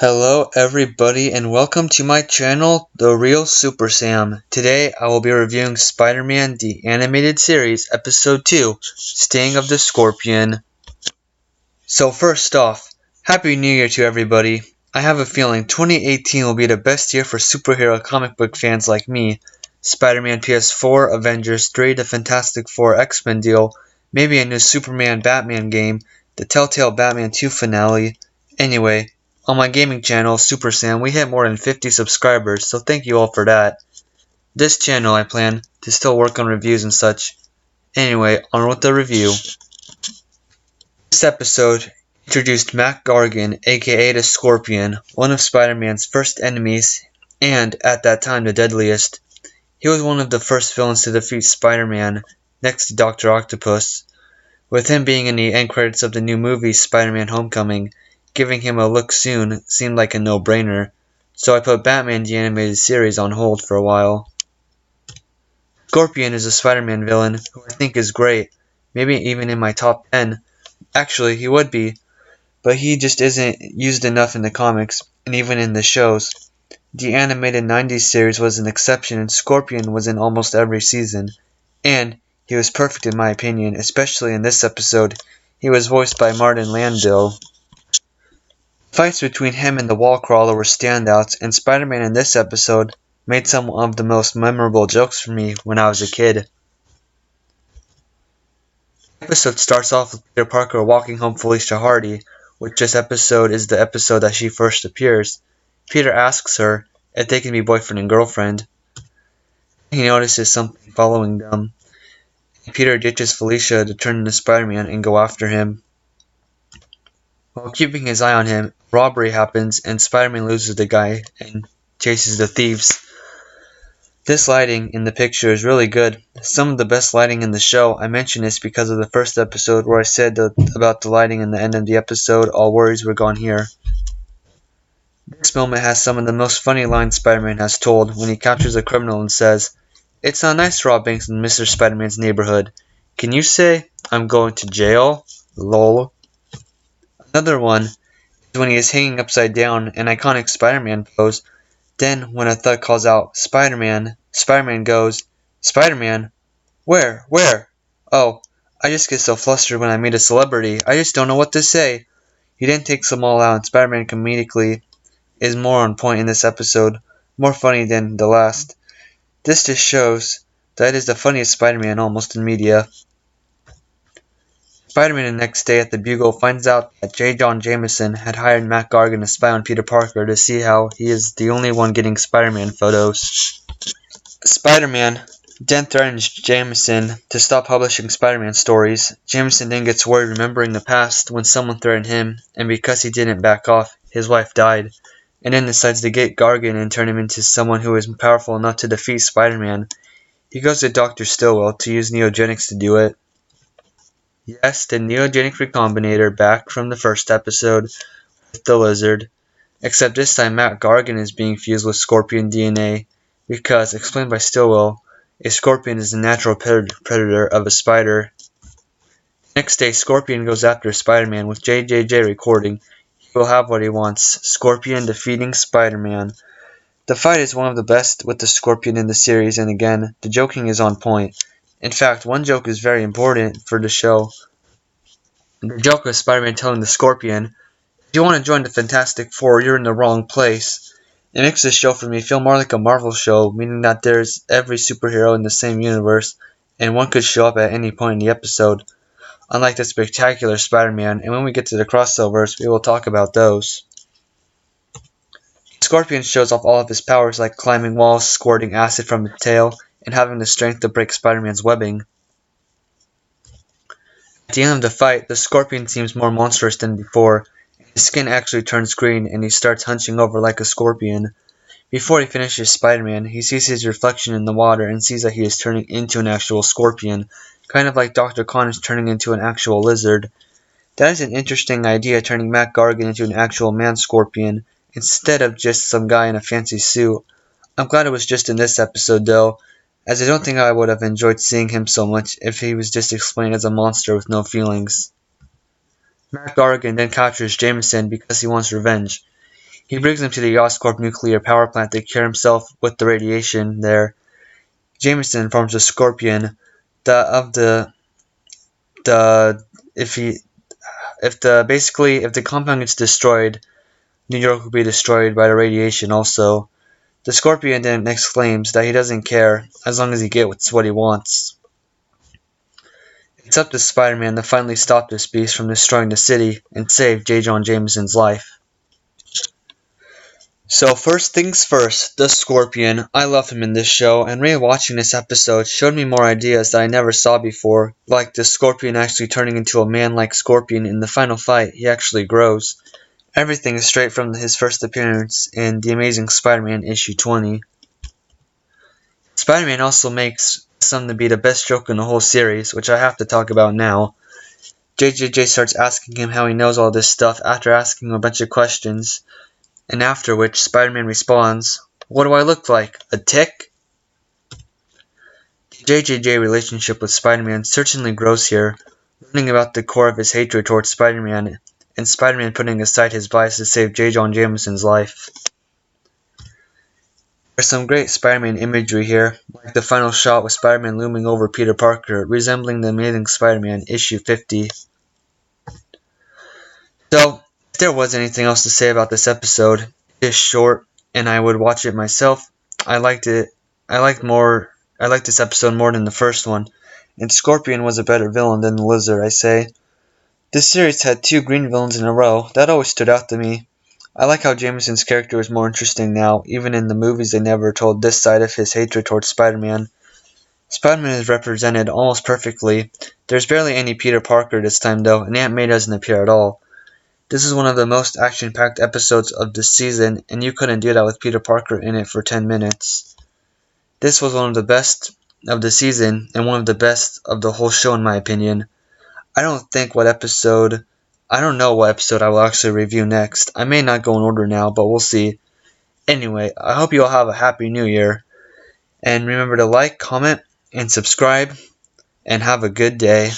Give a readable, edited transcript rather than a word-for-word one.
Hello everybody and welcome to my channel, The Real Super Sam. Today I will be reviewing Spider-Man the Animated Series Episode 2, Sting of the Scorpion. So first off, Happy New Year to everybody. I have a feeling 2018 will be the best year for superhero comic book fans like me. Spider-Man PS4, Avengers 3, the Fantastic Four X-Men deal, maybe a new Superman Batman game, the Telltale Batman 2 finale. Anyway, on my gaming channel, Super Sam, we hit more than 50 subscribers, so thank you all for that. This channel I plan to still work on reviews and such. Anyway, on with the review. This episode introduced Mac Gargan, aka the Scorpion, one of Spider-Man's first enemies, and, at that time, the deadliest. He was one of the first villains to defeat Spider-Man, next to Dr. Octopus, with him being in the end credits of the new movie Spider-Man Homecoming. Giving him a look soon seemed like a no-brainer, so I put Batman the Animated Series on hold for a while. Scorpion is a Spider-Man villain who I think is great, maybe even in my top 10. Actually, he would be, but he just isn't used enough in the comics, and even in the shows. The animated 90s series was an exception, and Scorpion was in almost every season, and he was perfect in my opinion, especially in this episode. He was voiced by Martin Landau. Fights between him and the Wallcrawler were standouts, and Spider-Man in this episode made some of the most memorable jokes for me when I was a kid. The episode starts off with Peter Parker walking home Felicia Hardy, which this episode is the episode that she first appears. Peter asks her if they can be boyfriend and girlfriend. He notices something following them. Peter ditches Felicia to turn into Spider-Man and go after him. While keeping his eye on him, a robbery happens and Spider-Man loses the guy and chases the thieves. This lighting in the picture is really good. Some of the best lighting in the show. I mention this because of the first episode where I said about the lighting in the end of the episode, all worries were gone here. This moment has some of the most funny lines Spider-Man has told when he captures a criminal and says, "It's not nice to rob banks in Mr. Spider-Man's neighborhood. Can you say, I'm going to jail? Lol." Another one is when he is hanging upside down, an iconic Spider-Man pose. Then, when a thug calls out, "Spider-Man," Spider-Man goes, "Spider-Man? Where? Where? Oh, I just get so flustered when I meet a celebrity. I just don't know what to say." He then takes them all out, and Spider-Man comedically is more on point in this episode, more funny than the last. This just shows that it is the funniest Spider-Man almost in media. Spider-Man the next day at the Bugle finds out that J. Jonah Jameson had hired Mac Gargan to spy on Peter Parker to see how he is the only one getting Spider-Man photos. Spider-Man then threatens Jameson to stop publishing Spider-Man stories. Jameson then gets worried remembering the past when someone threatened him, and because he didn't back off, his wife died, and then decides to get Gargan and turn him into someone who is powerful enough to defeat Spider-Man. He goes to Dr. Stillwell to use neogenics to do it. Yes, the neogenic recombinator back from the first episode with the lizard, except this time Mac Gargan is being fused with Scorpion DNA because, explained by Stillwell, a scorpion is the natural predator of a spider. Next day, Scorpion goes after Spider-Man with JJJ recording. He will have what he wants, Scorpion defeating Spider-Man. The fight is one of the best with the Scorpion in the series, and again, the joking is on point. In fact, one joke is very important for the show. The joke of Spider-Man telling the Scorpion, "If you want to join the Fantastic Four, you're in the wrong place." It makes this show for me feel more like a Marvel show, meaning that there's every superhero in the same universe, and one could show up at any point in the episode. Unlike the spectacular Spider-Man, and when we get to the crossovers, we will talk about those. Scorpion shows off all of his powers like climbing walls, squirting acid from his tail, and having the strength to break Spider-Man's webbing. At the end of the fight, the Scorpion seems more monstrous than before. His skin actually turns green and he starts hunching over like a scorpion. Before he finishes Spider-Man, he sees his reflection in the water and sees that he is turning into an actual scorpion, kind of like Dr. Connors turning into an actual lizard. That is an interesting idea, turning Mac Gargan into an actual man-scorpion, instead of just some guy in a fancy suit. I'm glad it was just in this episode though, as I don't think I would have enjoyed seeing him so much if he was just explained as a monster with no feelings. Mac Gargan then captures Jameson because he wants revenge. He brings him to the Oscorp nuclear power plant to cure himself with the radiation there. Jameson informs the Scorpion that of the if the compound gets destroyed, New York will be destroyed by the radiation also. The Scorpion then exclaims that he doesn't care as long as he gets what he wants. It's up to Spider-Man to finally stop this beast from destroying the city and save J. Jonah Jameson's life. So first things first, the Scorpion. I love him in this show, and rewatching this episode showed me more ideas that I never saw before, like the Scorpion actually turning into a man-like Scorpion in the final fight. He actually grows. Everything is straight from his first appearance in The Amazing Spider-Man issue 20. Spider-Man also makes some to be the best joke in the whole series, which I have to talk about now. JJJ starts asking him how he knows all this stuff after asking him a bunch of questions, and after which Spider-Man responds, "What do I look like? A tick?" The JJJ relationship with Spider-Man certainly grows here, learning about the core of his hatred towards Spider-Man, and Spider-Man putting aside his bias to save J. Jonah Jameson's life. There's some great Spider-Man imagery here, like the final shot with Spider-Man looming over Peter Parker, resembling The Amazing Spider-Man issue 50. So, if there was anything else to say about this episode, it is short, and I would watch it myself. I liked this episode more than the first one, and Scorpion was a better villain than the Lizard, I say. This series had 2 green villains in a row. That always stood out to me. I like how Jameson's character is more interesting now. Even in the movies, they never told this side of his hatred towards Spider-Man. Spider-Man is represented almost perfectly. There's barely any Peter Parker this time though, and Aunt May doesn't appear at all. This is one of the most action-packed episodes of this season, and you couldn't do that with Peter Parker in it for 10 minutes. This was one of the best of the season, and one of the best of the whole show in my opinion. I don't know what episode I will actually review next. I may not go in order now, but we'll see. Anyway, I hope you all have a happy new year. And remember to like, comment, and subscribe. And have a good day.